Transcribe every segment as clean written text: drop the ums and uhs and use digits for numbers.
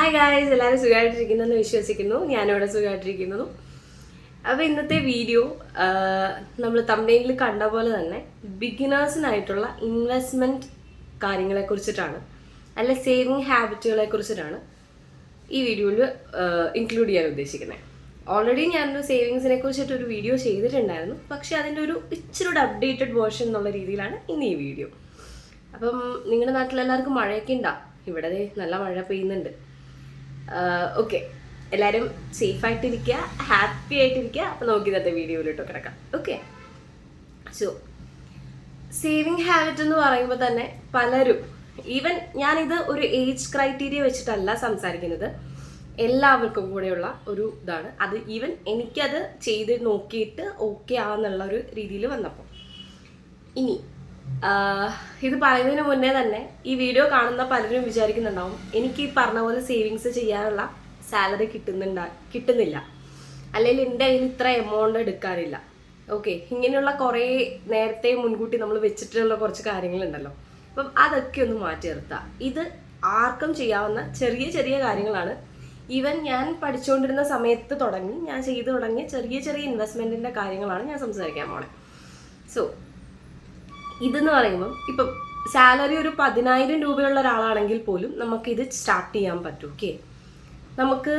Hi guys, എല്ലാവരും സുഖമായിട്ടിരിക്കുന്നെന്ന് വിശ്വസിക്കുന്നു. ഞാനിവിടെ സുഖമായിട്ടിരിക്കുന്നു. അപ്പോൾ ഇന്നത്തെ വീഡിയോ നമ്മൾ തംബ്നെയിലിൽ കണ്ട പോലെ തന്നെ ബിഗിനേഴ്സിനായിട്ടുള്ള ഇൻവെസ്റ്റ്മെൻറ്റ് കാര്യങ്ങളെക്കുറിച്ചിട്ടാണ്, അല്ലെ സേവിങ് ഹാബിറ്റുകളെ കുറിച്ചിട്ടാണ് ഈ വീഡിയോയിൽ ഇൻക്ലൂഡ് ചെയ്യാൻ ഉദ്ദേശിക്കുന്നത്. ഓൾറെഡി ഞാനൊരു സേവിങ്സിനെ കുറിച്ചിട്ടൊരു വീഡിയോ ചെയ്തിട്ടുണ്ടായിരുന്നു, പക്ഷേ അതിൻ്റെ ഒരു ഇച്ചിരി അപ്ഡേറ്റഡ് വേർഷൻ എന്നുള്ള രീതിയിലാണ് ഇന്ന് ഈ വീഡിയോ. അപ്പം നിങ്ങളുടെ നാട്ടിലെല്ലാവർക്കും മഴയൊക്കെ ഉണ്ടാവും. ഇവിടെ നല്ല മഴ പെയ്യുന്നുണ്ട്. ഓക്കെ, എല്ലാവരും സേഫായിട്ടിരിക്കുക, ഹാപ്പി ആയിട്ടിരിക്കുക. അപ്പോൾ നമുക്ക് ഇന്നത്തെ വീഡിയോയിലിട്ട് കിടക്കാം. ഓക്കെ, സോ സേവിങ് ഹാബിറ്റ് എന്ന് പറയുമ്പോൾ തന്നെ പലരും, ഈവൻ ഞാനിത് ഒരു ഏജ് ക്രൈറ്റീരിയ വെച്ചിട്ടല്ല സംസാരിക്കുന്നത്, എല്ലാവർക്കും കൂടെയുള്ള ഒരു ഇതാണ്. അത് ഈവൻ എനിക്കത് ചെയ്ത് നോക്കിയിട്ട് ഓക്കെ ആവുന്നുള്ള ഒരു രീതിയിൽ വന്നപ്പോൾ. ഇനി ഇത് പറയുന്നതിന് മുന്നേ തന്നെ ഈ വീഡിയോ കാണുന്ന പലരും വിചാരിക്കുന്നുണ്ടാവും, എനിക്ക് ഈ പറഞ്ഞ പോലെ സേവിങ്സ് ചെയ്യാനുള്ള സാലറി കിട്ടുന്നില്ല, അല്ലെങ്കിൽ എൻ്റെ കയ്യിൽ ഇത്ര എമൗണ്ട് എടുക്കാറില്ല. ഓക്കെ, ഇങ്ങനെയുള്ള കുറേ നേരത്തെ മുൻകൂട്ടി നമ്മൾ വെച്ചിട്ടുള്ള കുറച്ച് കാര്യങ്ങളുണ്ടല്ലോ. അപ്പം അതൊക്കെ ഒന്ന് മാറ്റി നിർത്താം. ഇത് ആർക്കും ചെയ്യാവുന്ന ചെറിയ ചെറിയ കാര്യങ്ങളാണ്. ഈവൻ ഞാൻ പഠിച്ചുകൊണ്ടിരുന്ന സമയത്ത് ഞാൻ ചെയ്തു തുടങ്ങിയ ചെറിയ ചെറിയ ഇൻവെസ്റ്റ്മെൻറ്റിൻ്റെ കാര്യങ്ങളാണ് ഞാൻ സംസാരിക്കാൻ പോണേ. സോ ഇതെന്ന് പറയുമ്പം ഇപ്പം സാലറി ഒരു 10,000 രൂപയുള്ള ഒരാളാണെങ്കിൽ പോലും നമുക്കിത് സ്റ്റാർട്ട് ചെയ്യാൻ പറ്റും. ഓക്കെ, നമുക്ക്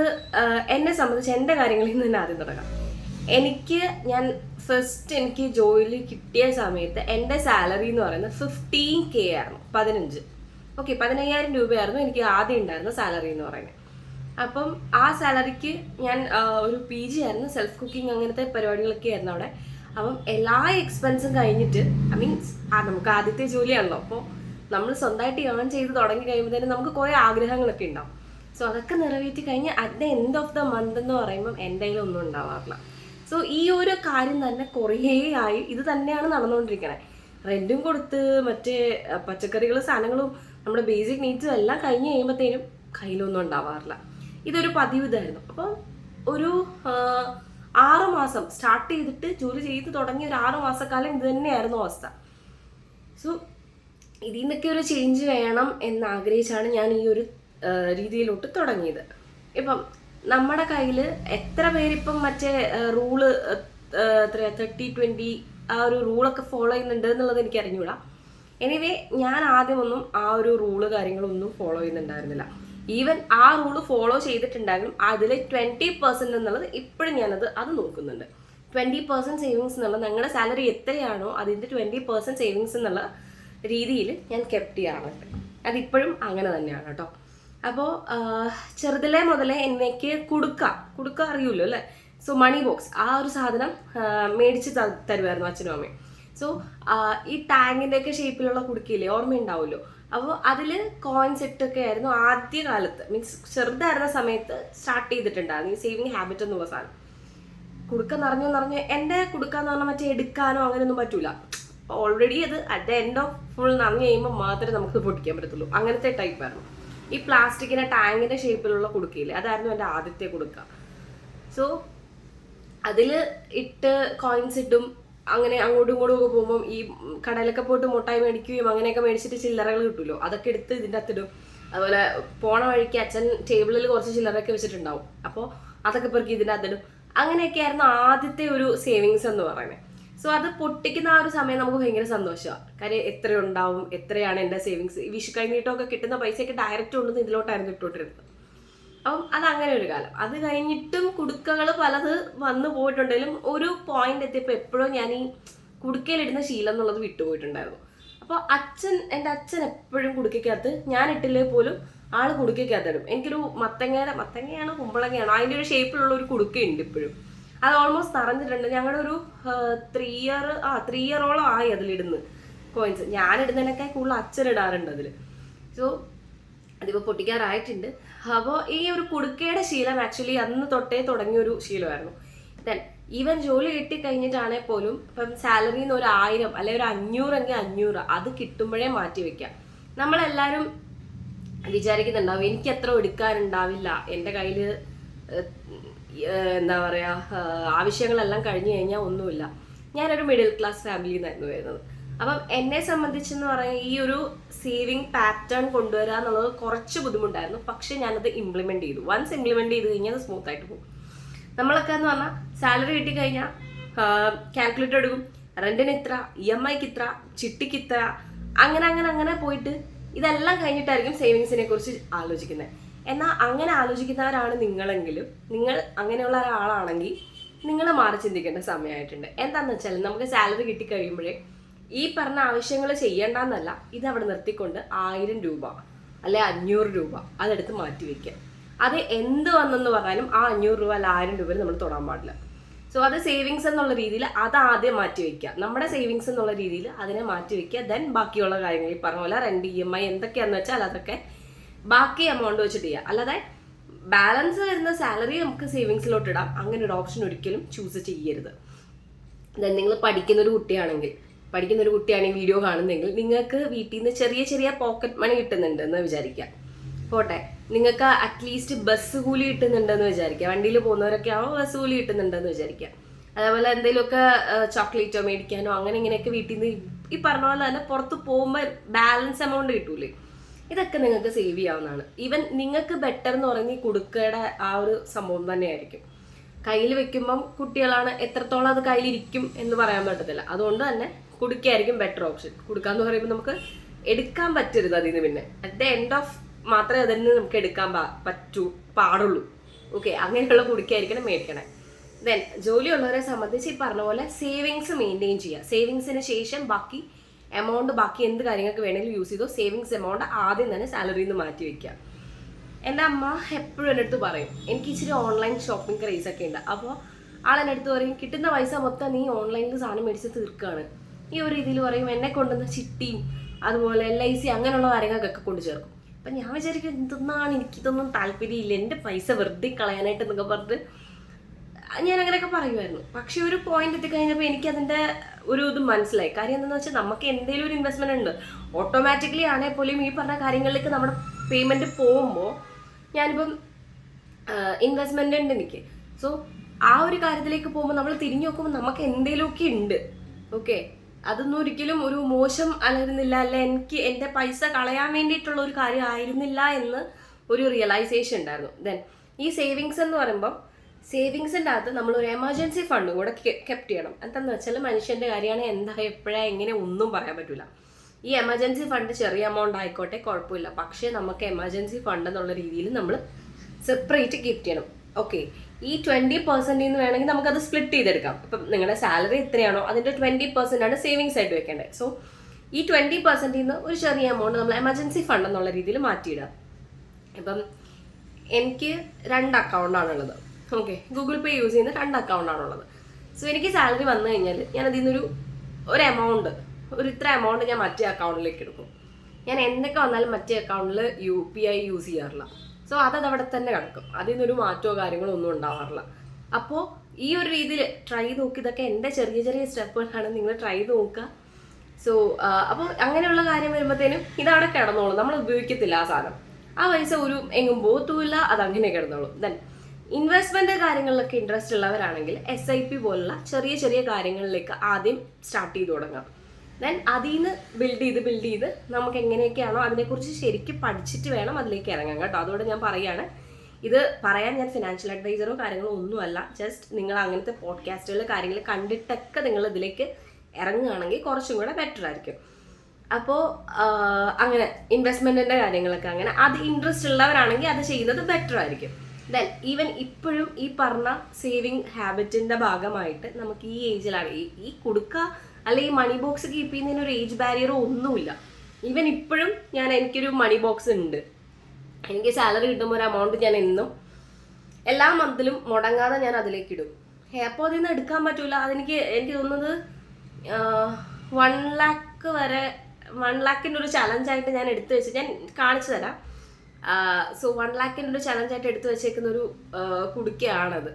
എന്നെ സംബന്ധിച്ച് എൻ്റെ കാര്യങ്ങളിൽ നിന്ന് തന്നെ ആദ്യം തുടങ്ങാം. എനിക്ക് ജോലി കിട്ടിയ സമയത്ത് എൻ്റെ സാലറി എന്ന് പറയുന്നത് 15K ആയിരുന്നു. 15,000 രൂപയായിരുന്നു എനിക്ക് ആദ്യം ഉണ്ടായിരുന്ന സാലറി എന്ന് പറയുന്നത്. അപ്പം ആ സാലറിക്ക് ഞാൻ ഒരു PG ആയിരുന്നു, സെൽഫ് കുക്കിംഗ് അങ്ങനത്തെ പരിപാടികളൊക്കെ ആയിരുന്നു അവിടെ. അപ്പം എല്ലാ എക്സ്പെൻസും കഴിഞ്ഞിട്ട്, മീൻസ് നമുക്ക് ആദ്യത്തെ ജോലിയാണല്ലോ, അപ്പോൾ നമ്മൾ സ്വന്തമായിട്ട് ഏൺ ചെയ്ത് തുടങ്ങി കഴിയുമ്പോഴത്തേനും നമുക്ക് കുറേ ആഗ്രഹങ്ങളൊക്കെ ഉണ്ടാവും. സോ അതൊക്കെ നിറവേറ്റി കഴിഞ്ഞ് at the end of the month എന്ന് പറയുമ്പം എൻ്റെ കയ്യിലൊന്നും ഉണ്ടാവാറില്ല. സോ ഈ ഒരു കാര്യം തന്നെ കുറേ ആയി ഇത് തന്നെയാണ് നടന്നുകൊണ്ടിരിക്കണേ. റെൻറ്റും കൊടുത്ത് മറ്റേ പച്ചക്കറികളും സാധനങ്ങളും നമ്മുടെ ബേസിക് നീഡ്സും എല്ലാം കഴിഞ്ഞ് കഴിയുമ്പോഴത്തേനും കയ്യിലൊന്നും ഉണ്ടാവാറില്ല. ഇതൊരു പതിവ് ഇതായിരുന്നു. അപ്പം ഒരു 6 മാസം സ്റ്റാർട്ട് ചെയ്തിട്ട് ജോലി ചെയ്ത് തുടങ്ങിയ ഒരു 6 മാസക്കാലം ഇത് തന്നെയായിരുന്നു അവസ്ഥ. സോ ഇതിൽ നിന്നൊക്കെ ഒരു ചേഞ്ച് വേണം എന്നാഗ്രഹിച്ചാണ് ഞാൻ ഈ ഒരു രീതിയിലോട്ട് തുടങ്ങിയത്. ഇപ്പം നമ്മുടെ കയ്യിൽ എത്ര പേരിപ്പം മറ്റേ റൂള് 30-20 ആ ഒരു റൂളൊക്കെ ഫോളോ ചെയ്യുന്നുണ്ട് എന്നുള്ളത് എനിക്ക് അറിഞ്ഞൂടാ. എനിവേ ഞാൻ ആദ്യമൊന്നും ആ ഒരു റൂള് കാര്യങ്ങളൊന്നും ഫോളോ ചെയ്യുന്നുണ്ടായിരുന്നില്ല. ഈവൻ ആ റൂള് ഫോളോ ചെയ്തിട്ടുണ്ടാകും അതിൽ 20% എന്നുള്ളത് ഇപ്പോഴും ഞാനത് നോക്കുന്നുണ്ട്. 20% സേവിങ്സ് എന്നുള്ള നിങ്ങളുടെ സാലറി എത്രയാണോ അതിൻ്റെ 20% സേവിങ്സ് എന്നുള്ള രീതിയിൽ ഞാൻ കെപ്റ്റ് ചെയ്യാറുണ്ട്. അതിപ്പോഴും അങ്ങനെ തന്നെയാണ് കേട്ടോ. അപ്പോൾ ചെറുതിലെ മുതലേ എനിക്ക് കുടുക്ക അറിയുമല്ലോ അല്ലേ? സോ മണി ബോക്സ് ആ ഒരു സാധനം മേടിച്ച് തരുമായിരുന്നു അച്ഛനും അമ്മയും. സോ ഈ ടാങ്കിൻ്റെയൊക്കെ ഷേപ്പിലുള്ള കുടുക്കയില്ലേ, ഓർമ്മയുണ്ടാവുമല്ലോ. അപ്പോൾ അതിൽ കോയിൻസ് ഇട്ടൊക്കെ ആയിരുന്നു ആദ്യ കാലത്ത്, മീൻസ് ചെറുതായിരുന്ന സമയത്ത് സ്റ്റാർട്ട് ചെയ്തിട്ടുണ്ടായിരുന്നു ഈ സേവിങ് ഹാബിറ്റ് എന്നുള്ള സാധനം. കുടുക്ക നിറഞ്ഞു എൻ്റെ കുടുക്കാന്ന് പറഞ്ഞാൽ മറ്റേ എടുക്കാനോ അങ്ങനെയൊന്നും പറ്റൂല. ഓൾറെഡി അത് at the end of full നിറഞ്ഞു കഴിയുമ്പോൾ മാത്രമേ നമുക്ക് പൊട്ടിക്കാൻ പറ്റത്തുള്ളൂ. അങ്ങനത്തെ ടൈപ്പായിരുന്നു. ഈ പ്ലാസ്റ്റിക്കിൻ്റെ ടാങ്കിൻ്റെ ഷേപ്പിലുള്ള കുടുക്കയില്ലേ, അതായിരുന്നു എൻ്റെ ആദ്യത്തെ കുടുക്ക. സോ അതിൽ ഇട്ട് കോയിൻസ് ഇട്ടും അങ്ങനെ അങ്ങോട്ടും ഇങ്ങോട്ടും ഒക്കെ പോകുമ്പം ഈ കടയിലൊക്കെ പോയിട്ട് മുട്ടായി മേടിക്കുകയും അങ്ങനെയൊക്കെ മേടിച്ചിട്ട് ചില്ലറകൾ കിട്ടുമല്ലോ, അതൊക്കെ എടുത്ത് ഇതിൻ്റെ അകത്തിടും. അതുപോലെ പോണ വഴിക്ക് അച്ഛൻ ടേബിളിൽ കുറച്ച് ചില്ലറൊക്കെ വെച്ചിട്ടുണ്ടാവും, അപ്പോൾ അതൊക്കെ പെറുക്കി ഇതിൻ്റെ അകത്തിടും. അങ്ങനെയൊക്കെ ആയിരുന്നു ആദ്യത്തെ ഒരു സേവിങ്സ് എന്ന് പറയുന്നത്. സോ അത് പൊട്ടിക്കുന്ന ആ ഒരു സമയം നമുക്ക് ഭയങ്കര സന്തോഷമാണ്. കാര്യം എത്രയുണ്ടാവും, എത്രയാണ് എൻ്റെ സേവിങ്സ്. ഈ വിഷു കഴിഞ്ഞിട്ടൊക്കെ കിട്ടുന്ന പൈസയൊക്കെ ഡയറക്റ്റ് കൊണ്ടുവന്ന് ഇതിലോട്ടായിരുന്നു ഇട്ടോണ്ടിരുന്നത്. അപ്പം അതങ്ങനെ ഒരു കാലം. അത് കഴിഞ്ഞിട്ടും കുടുക്കകൾ പലത് വന്നു പോയിട്ടുണ്ടെങ്കിലും ഒരു പോയിന്റ് എത്തിയപ്പോൾ എപ്പോഴും ഞാൻ ഈ കുടുക്കയിലിടുന്ന ശീലം എന്നുള്ളത് വിട്ടുപോയിട്ടുണ്ടായിരുന്നു. അപ്പോൾ എൻ്റെ അച്ഛൻ എപ്പോഴും കുടുക്കയ്ക്കകത്ത്, ഞാൻ ഇട്ടില്ലേ പോലും ആൾ കുടുക്കയ്ക്കകത്തിടും. എനിക്കൊരു മത്തങ്ങയാണോ കുമ്പളങ്ങയാണോ അതിൻ്റെ ഒരു ഷേപ്പിലുള്ള ഒരു കുടുക്കയുണ്ട് ഇപ്പോഴും. അത് ഓൾമോസ്റ്റ് നിറഞ്ഞിട്ടുണ്ട്. ഞങ്ങളുടെ ഒരു 3 ഇയറോളം ആയി അതിലിടുന്ന് കോയിൻസ്. ഞാനിടുന്നതിനൊക്കെ കൂടുതൽ അച്ഛൻ ഇടാറുണ്ട് അതിൽ. സോ അതിപ്പോൾ പൊട്ടിക്കാറായിട്ടുണ്ട്. അപ്പോൾ ഈ ഒരു കുടുക്കയുടെ ശീലം ആക്ച്വലി അന്ന് തൊട്ടേ തുടങ്ങിയൊരു ശീലമായിരുന്നു. ദെൻ ഈവൻ ജോലി കിട്ടിക്കഴിഞ്ഞിട്ടാണെ പോലും ഇപ്പം സാലറിന്ന് ഒരു 1000 അല്ലെങ്കിൽ ഒരു 500 എങ്കിൽ 500 അത് കിട്ടുമ്പോഴേ മാറ്റി വെക്കാം. നമ്മളെല്ലാവരും വിചാരിക്കുന്നുണ്ടാവും എനിക്ക് എത്ര എടുക്കാനുണ്ടാവില്ല, എൻ്റെ കയ്യിൽ എന്താ പറയുക ആവശ്യങ്ങളെല്ലാം കഴിഞ്ഞു കഴിഞ്ഞാൽ ഒന്നുമില്ല. ഞാനൊരു മിഡിൽ ക്ലാസ് ഫാമിലിയിൽ നിന്നായിരുന്നു വരുന്നത്. അപ്പം എന്നെ സംബന്ധിച്ചെന്ന് പറഞ്ഞാൽ ഈ ഒരു സേവിങ് പാറ്റേൺ കൊണ്ടുവരിക എന്നുള്ളത് കുറച്ച് ബുദ്ധിമുട്ടായിരുന്നു. പക്ഷെ ഞാനത് ഇംപ്ലിമെന്റ് ചെയ്തു. വൺസ് ഇംപ്ലിമെന്റ് ചെയ്ത് കഴിഞ്ഞാൽ അത് സ്മൂത്ത് ആയിട്ട് പോകും. നമ്മളൊക്കെ എന്ന് പറഞ്ഞാൽ സാലറി കിട്ടിക്കഴിഞ്ഞാൽ കാൽക്കുലേറ്റർ എടുക്കും, റെന്റിന് ഇത്ര, EMIക്ക് ഇത്ര, ചിട്ടിക്ക് ഇത്ര, അങ്ങനെ അങ്ങനെ അങ്ങനെ പോയിട്ട് ഇതെല്ലാം കഴിഞ്ഞിട്ടായിരിക്കും സേവിങ്സിനെ കുറിച്ച് ആലോചിക്കുന്നത്. എന്നാൽ അങ്ങനെ ആലോചിക്കുന്നവരാണ് നിങ്ങളെങ്കിലും, നിങ്ങൾ അങ്ങനെയുള്ള ഒരാളാണെങ്കിൽ നിങ്ങൾ മാറി ചിന്തിക്കേണ്ട സമയമായിട്ടുണ്ട്. എന്താണെന്ന് വെച്ചാൽ നമുക്ക് സാലറി കിട്ടിക്കഴിയുമ്പോഴേ ഈ പറഞ്ഞ ആവശ്യങ്ങൾ ചെയ്യേണ്ടെന്നല്ല, ഇത് അവിടെ നിർത്തിക്കൊണ്ട് 1000 രൂപ അല്ലെ 500 രൂപ അതെടുത്ത് മാറ്റി വെക്കുക. അത് എന്ത് വന്നെന്ന് പറഞ്ഞാലും ആ 500 രൂപ അല്ല 1000 രൂപയിൽ നമ്മൾ തൊടാൻ പാടില്ല. സോ അത് സേവിങ്സ് എന്നുള്ള രീതിയിൽ അത് ആദ്യം മാറ്റി വെക്കുക. നമ്മുടെ സേവിങ്സ് എന്നുള്ള രീതിയിൽ അതിനെ മാറ്റി വെക്കുക. ദെൻ ബാക്കിയുള്ള കാര്യങ്ങൾ ഈ പറഞ്ഞ പോലെ റെന്റ്, EMI എന്തൊക്കെയാണെന്ന് വെച്ചാൽ അതൊക്കെ ബാക്കി എമൗണ്ട് വെച്ചിട്ട് ചെയ്യുക. അല്ലാതെ ബാലൻസ് വരുന്ന സാലറി നമുക്ക് സേവിങ്സിലോട്ട് ഇടാം, അങ്ങനെ ഒരു ഓപ്ഷൻ ഒരിക്കലും ചൂസ് ചെയ്യരുത്. ദെൻ നിങ്ങൾ പഠിക്കുന്ന ഒരു കുട്ടിയാണെങ്കിൽ വീഡിയോ കാണുന്നെങ്കിൽ നിങ്ങൾക്ക് വീട്ടിൽ നിന്ന് ചെറിയ ചെറിയ പോക്കറ്റ് മണി കിട്ടുന്നുണ്ട് എന്ന് വിചാരിക്കുക. പോട്ടെ, നിങ്ങൾക്ക് അറ്റ്ലീസ്റ്റ് ബസ് കൂലി കിട്ടുന്നുണ്ടെന്ന് വിചാരിക്കുക. വണ്ടിയിൽ പോകുന്നവരൊക്കെ ആവുമ്പോൾ ബസ് കൂലി കിട്ടുന്നുണ്ടെന്ന് വിചാരിക്കുക. അതേപോലെ എന്തെങ്കിലുമൊക്കെ ചോക്ലേറ്റോ മേടിക്കാനോ അങ്ങനെ ഇങ്ങനെയൊക്കെ വീട്ടിൽ നിന്ന് ഈ പറഞ്ഞ പോലെ തന്നെ പുറത്ത് പോകുമ്പോൾ ബാലൻസ് എമൗണ്ട് കിട്ടൂലേ, ഇതൊക്കെ നിങ്ങൾക്ക് സേവ് ചെയ്യാവുന്നതാണ്. ഈവൻ നിങ്ങൾക്ക് ബെറ്റർ എന്ന് പറയുന്നത് ഈ കുടുക്കയുടെ ആ ഒരു സംഭവം തന്നെയായിരിക്കും. കയ്യിൽ വെക്കുമ്പം കുട്ടികളാണ്, എത്രത്തോളം അത് കയ്യിലിരിക്കും എന്ന് പറയാൻ പറ്റത്തില്ല. അതുകൊണ്ട് തന്നെ കുടുക്കയായിരിക്കും ബെറ്റർ ഓപ്ഷൻ. കുടുക്കാന്ന് പറയുമ്പോൾ നമുക്ക് എടുക്കാൻ പറ്റരുത് അതിൽ നിന്ന്. പിന്നെ അറ്റ് ദ എൻഡ് ഓഫ് മാത്രമേ അതിൽ നിന്ന് നമുക്ക് എടുക്കാൻ പാടുള്ളൂ. ഓക്കെ, അങ്ങനെയുള്ള കുടുക്കയായിരിക്കണം മേടിക്കണേ. ദെൻ ജോലിയുള്ളവരെ സംബന്ധിച്ച് ഈ പറഞ്ഞ പോലെ സേവിങ്സ് മെയിൻറ്റെയിൻ ചെയ്യുക. സേവിങ്സിന് ശേഷം ബാക്കി എമൗണ്ട് ബാക്കി എന്ത് കാര്യങ്ങൾക്ക് വേണമെങ്കിലും യൂസ് ചെയ്തോ. സേവിങ്സ് എമൗണ്ട് ആദ്യം തന്നെ സാലറിയിൽ നിന്ന് മാറ്റി വയ്ക്കുക. എൻ്റെ അമ്മ എപ്പോഴും എൻ്റെ അടുത്ത് പറയും, എനിക്ക് ഇച്ചിരി ഓൺലൈൻ ഷോപ്പിംഗ് ക്രേസ് ഒക്കെ ഉണ്ട്. അപ്പോൾ ആളെൻ്റെ അടുത്ത് പറയും, കിട്ടുന്ന പൈസ മൊത്തം നീ ഓൺലൈനിൽ സാധനം മേടിച്ച് തീർക്കുകയാണ്. ഈ ഒരു രീതിയിൽ പറയും. എന്നെ കൊണ്ടുവന്ന ചിട്ടിയും അതുപോലെ LIC അങ്ങനെയുള്ള കാര്യങ്ങൾക്കൊക്കെ കൊണ്ട് ചേർക്കും. അപ്പം ഞാൻ വിചാരിക്കും, എന്തെന്നാണ് എനിക്കിതൊന്നും താല്പര്യമില്ല, എൻ്റെ പൈസ വെറുതെ കളയാനായിട്ട് എന്നൊക്കെ പറഞ്ഞിട്ട് ഞാൻ അങ്ങനെയൊക്കെ പറയുമായിരുന്നു. പക്ഷെ ഒരു പോയിന്റ് എത്തിക്കഴിഞ്ഞപ്പോൾ എനിക്കതിൻ്റെ ഒരു ഇത് മനസ്സിലായി. കാര്യം എന്താണെന്ന് വെച്ചാൽ നമുക്ക് എന്തെങ്കിലും ഒരു ഇൻവെസ്റ്റ്മെന്റ് ഉണ്ട്, ഓട്ടോമാറ്റിക്കലി ആണെങ്കിൽ പോലും ഈ പറഞ്ഞ കാര്യങ്ങളിലേക്ക് നമ്മുടെ പേയ്മെന്റ് പോകുമ്പോൾ ഞാനിപ്പം ഇൻവെസ്റ്റ്മെന്റ് ഉണ്ട് എനിക്ക്. സോ ആ ഒരു കാര്യത്തിലേക്ക് പോകുമ്പോൾ നമ്മൾ തിരിഞ്ഞു നോക്കുമ്പോൾ നമുക്ക് എന്തെങ്കിലുമൊക്കെ ഉണ്ട്. ഓക്കെ, അതൊന്നും ഒരിക്കലും ഒരു മോശം ആയിരുന്നില്ല, അല്ലെ എനിക്ക് എൻ്റെ പൈസ കളയാൻ വേണ്ടിയിട്ടുള്ള ഒരു കാര്യം ആയിരുന്നില്ല എന്ന് ഒരു റിയലൈസേഷൻ ഉണ്ടായിരുന്നു. ദെൻ ഈ സേവിങ്സ് എന്ന് പറയുമ്പോൾ സേവിങ്സിൻ്റെ അകത്ത് നമ്മളൊരു എമർജൻസി ഫണ്ടും കൂടെ കെപ്റ്റ് ചെയ്യണം. എന്താണെന്ന് വെച്ചാൽ മനുഷ്യൻ്റെ കാര്യമാണ്, എന്താ എപ്പോഴാണ് എങ്ങനെ ഒന്നും പറയാൻ പറ്റില്ല. ഈ എമർജൻസി ഫണ്ട് ചെറിയ എമൗണ്ട് ആയിക്കോട്ടെ കുഴപ്പമില്ല, പക്ഷേ നമുക്ക് എമർജൻസി ഫണ്ട് എന്നുള്ള രീതിയിൽ നമ്മൾ സെപ്പറേറ്റ് കീപ്പ് ചെയ്യണം. ഓക്കെ, ഈ 20% നിന്ന് വേണമെങ്കിൽ നമുക്കത് സ്പ്ലിറ്റ് ചെയ്തെടുക്കാം. ഇപ്പം നിങ്ങളുടെ സാലറി എത്രയാണോ അതിൻ്റെ 20% ആണ് സേവിങ്സ് ആയിട്ട് വെക്കേണ്ടത്. സോ ഈ 20% നിന്ന് ഒരു ചെറിയ എമൗണ്ട് നമ്മൾ എമർജൻസി ഫണ്ട് എന്നുള്ള രീതിയിൽ മാറ്റിയിടുക. ഇപ്പം എനിക്ക് 2 അക്കൗണ്ടാണുള്ളത്. ഓക്കെ, ഗൂഗിൾ പേ യൂസ് ചെയ്യുന്ന 2 അക്കൗണ്ടാണുള്ളത്. സോ എനിക്ക് സാലറി വന്നു കഴിഞ്ഞാൽ ഞാൻ അതിൽ നിന്നൊരു ഇത്ര എമൗണ്ട് ഞാൻ മറ്റേ അക്കൗണ്ടിലേക്ക് എടുക്കും. ഞാൻ എന്തൊക്കെ വന്നാലും മറ്റേ അക്കൗണ്ടിൽ UPI യൂസ് ചെയ്യാറില്ല. സോ അതവിടെ തന്നെ കിടക്കും. അതിൽ നിന്നൊരു മാറ്റമോ കാര്യങ്ങളോ ഒന്നും ഉണ്ടാവാറില്ല. അപ്പോൾ ഈ ഒരു രീതിയിൽ ട്രൈ നോക്കി, ഇതൊക്കെ എൻ്റെ ചെറിയ ചെറിയ സ്റ്റെപ്പുകളാണ്, നിങ്ങൾ ട്രൈ നോക്കുക. സോ അപ്പോൾ അങ്ങനെയുള്ള കാര്യം വരുമ്പോഴത്തേനും ഇതവിടെ കിടന്നോളും, നമ്മൾ ഉപയോഗിക്കത്തില്ല ആ സാധനം. ആ പൈസ ഒരു എങ്ങും പോകത്തുമില്ല, അതങ്ങനെ കിടന്നോളും. ദെൻ ഇൻവെസ്റ്റ്മെന്റ് കാര്യങ്ങളിലൊക്കെ ഇൻട്രസ്റ്റ് ഉള്ളവരാണെങ്കിൽ SIP പോലുള്ള ചെറിയ ചെറിയ കാര്യങ്ങളിലേക്ക് ആദ്യം സ്റ്റാർട്ട് ചെയ്ത് തുടങ്ങാം. ദെൻ അതിൽ നിന്ന് ബിൽഡ് ചെയ്ത് നമുക്ക് എങ്ങനെയൊക്കെയാണോ അതിനെക്കുറിച്ച് ശരിക്കും പഠിച്ചിട്ട് വേണം അതിലേക്ക് ഇറങ്ങാൻ കേട്ടോ. അതോടെ ഞാൻ പറയാണ്, ഇത് പറയാൻ ഞാൻ ഫിനാൻഷ്യൽ അഡ്വൈസറോ കാര്യങ്ങളോ ഒന്നുമല്ല. ജസ്റ്റ് നിങ്ങൾ അങ്ങനത്തെ പോഡ്കാസ്റ്റുകൾ കാര്യങ്ങൾ കണ്ടിട്ടൊക്കെ നിങ്ങൾ ഇതിലേക്ക് ഇറങ്ങുകയാണെങ്കിൽ കുറച്ചും കൂടെ ബെറ്റർ ആയിരിക്കും. അപ്പോൾ അങ്ങനെ ഇൻവെസ്റ്റ്മെന്റിന്റെ കാര്യങ്ങളൊക്കെ അങ്ങനെ അത് ഇൻട്രസ്റ്റ് ഉള്ളവരാണെങ്കിൽ അത് ചെയ്യുന്നത് ബെറ്റർ ആയിരിക്കും. ദെൻ ഈവൻ ഇപ്പോഴും ഈ പറഞ്ഞ സേവിങ് ഹാബിറ്റിന്റെ ഭാഗമായിട്ട് നമുക്ക് ഈ ഏജിലാണ് ഈ കൊടുക്കുക അല്ലെങ്കിൽ ഈ മണി ബോക്സ് കീപ്പ് ചെയ്യുന്നതിന് ഒരു ഏജ് ബാരിയറോ ഒന്നുമില്ല. ഈവൻ ഇപ്പോഴും എനിക്കൊരു മണി ബോക്സ് ഉണ്ട്. എനിക്ക് സാലറി കിട്ടുമ്പോൾ ഒരു എമൗണ്ട് ഞാൻ എന്നും എല്ലാ മന്തിലും മുടങ്ങാതെ ഞാൻ അതിലേക്ക് ഇടും. അപ്പോൾ അതിൽ നിന്ന് എടുക്കാൻ പറ്റൂല. എനിക്ക് തോന്നുന്നത് 1 lakh വരെ 1 lakhന്റെ ഒരു ചലഞ്ചായിട്ട് ഞാൻ എടുത്തു വെച്ച് ഞാൻ കാണിച്ചു തരാം. സോ 1 lakhന്റെ ഒരു ചലഞ്ചായിട്ട് എടുത്തു വെച്ചേക്കുന്ന ഒരു കുടുക്കയാണത്.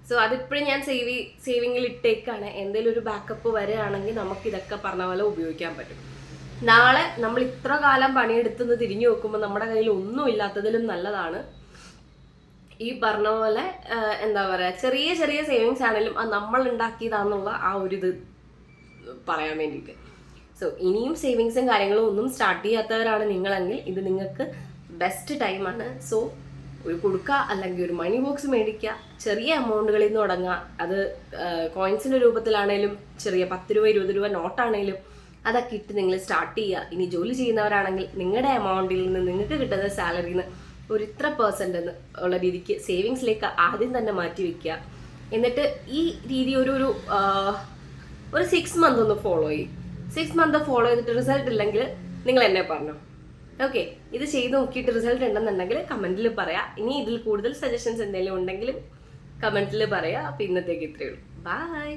സോ അതിപ്പോഴും ഞാൻ സേവിങ്ങിൽ ഇട്ടേക്കാണ്. എന്തെങ്കിലും ഒരു ബാക്കപ്പ് വരികയാണെങ്കിൽ നമുക്ക് ഇതൊക്കെ പറഞ്ഞ പോലെ ഉപയോഗിക്കാൻ പറ്റും. നാളെ നമ്മൾ ഇത്ര കാലം പണിയെടുത്തുനിന്ന് തിരിഞ്ഞു നോക്കുമ്പോൾ നമ്മുടെ കയ്യിൽ ഒന്നും ഇല്ലാത്തതിലും നല്ലതാണ് ഈ പറഞ്ഞ പോലെ എന്താ പറയുക, ചെറിയ ചെറിയ സേവിങ്സ് ആണെങ്കിലും അത് നമ്മൾ ഉണ്ടാക്കിയതാണെന്നുള്ള ആ ഒരു ഇത് പറയാൻ വേണ്ടിയിട്ട്. സോ ഇനിയും സേവിങ്സും കാര്യങ്ങളും ഒന്നും സ്റ്റാർട്ട് ചെയ്യാത്തവരാണ് നിങ്ങളെങ്കിൽ ഇത് നിങ്ങൾക്ക് ബെസ്റ്റ് ടൈമാണ്. സോ ഒരു കൊടുക്കുക അല്ലെങ്കിൽ ഒരു മണി ബോക്സ് മേടിക്കുക, ചെറിയ എമൗണ്ടുകളിൽ നിന്ന് തുടങ്ങുക. അത് കോയിൻസിൻ്റെ രൂപത്തിലാണേലും ചെറിയ 10 രൂപ 20 രൂപ നോട്ടാണേലും അതൊക്കെ ഇട്ട് നിങ്ങൾ സ്റ്റാർട്ട് ചെയ്യുക. ഇനി ജോലി ചെയ്യുന്നവരാണെങ്കിൽ നിങ്ങളുടെ എമൗണ്ടിൽ നിന്ന് നിങ്ങൾക്ക് കിട്ടുന്ന സാലറിയിൽ നിന്ന് ഒരു ഇത്ര % എന്ന് ഉള്ള രീതിക്ക് സേവിങ്സിലേക്ക് ആദ്യം തന്നെ മാറ്റി വെക്കുക. എന്നിട്ട് ഈ രീതി ഒരു 6 മന്ത് ഒന്ന് ഫോളോ ചെയ്യും. 6 മന്ത് ഫോളോ ചെയ്തിട്ട് റിസൾട്ട് ഇല്ലെങ്കിൽ നിങ്ങൾ എന്നെ പറഞ്ഞു. ഓക്കെ, ഇത് ചെയ്ത് നോക്കിയിട്ട് റിസൾട്ട് ഉണ്ടെന്നുണ്ടെങ്കിൽ കമൻറ്റിൽ പറയാം. ഇനി ഇതിൽ കൂടുതൽ സജഷൻസ് എന്തെങ്കിലും ഉണ്ടെങ്കിലും കമൻറ്റിൽ പറയാം. അപ്പോൾ ഇന്നത്തേക്ക് ഇത്രയേ ഉള്ളൂ. ബൈ.